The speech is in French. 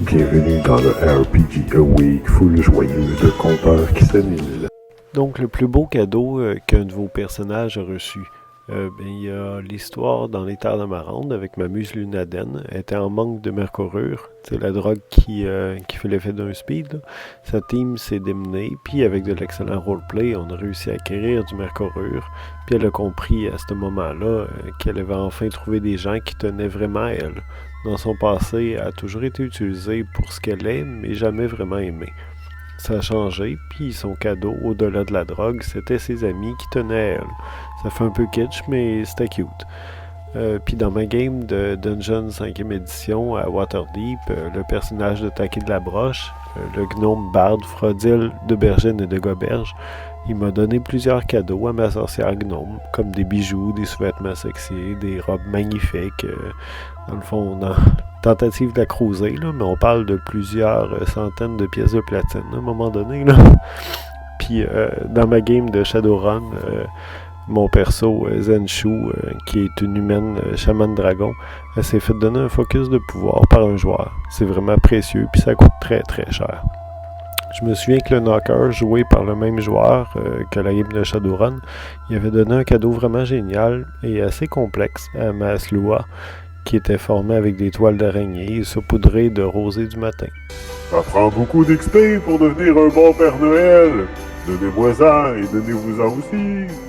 Bienvenue dans le RPG Awake full joyeux de compteur qui s'amuse. Donc, le plus beau cadeau qu'un de vos personnages a reçu. Il y a l'histoire dans les terres d'Amarande avec ma muse Lunaden. Elle était en manque de mercurure. C'est la drogue qui fait l'effet d'un speed. Là. Sa team s'est démenée, puis avec de l'excellent roleplay, on a réussi à acquérir du mercurure. Puis elle a compris à ce moment-là qu'elle avait enfin trouvé des gens qui tenaient vraiment à elle. Dans son passé, elle a toujours été utilisée pour ce qu'elle est, mais jamais vraiment aimée. Ça a changé, puis son cadeau, au-delà de la drogue, c'était ses amis qui tenaient à elle. Ça fait un peu kitsch, mais c'était cute. Puis dans ma game de Dungeon 5e édition à Waterdeep, le personnage de Taki de la Broche, le gnome barde Frodil d'Aubergine et de Goberge, il m'a donné plusieurs cadeaux à ma sorcière gnome, comme des bijoux, des sous-vêtements sexy, des robes magnifiques. Dans le fond, tentative de la cruiser, là, mais on parle de plusieurs centaines de pièces de platine à un moment donné. Là. Puis dans ma game de Shadowrun, mon perso, Zenshu, qui est une humaine chaman dragon, elle s'est fait donner un focus de pouvoir par un joueur. C'est vraiment précieux, puis ça coûte très très cher. Je me souviens que le Knocker, joué par le même joueur que la game de Shadowrun, il avait donné un cadeau vraiment génial et assez complexe à ma Slua, qui était formé avec des toiles d'araignée et saupoudré de rosée du matin. Ça prend beaucoup d'XP pour devenir un bon Père Noël. Donnez-moi ça et donnez-vous-en aussi.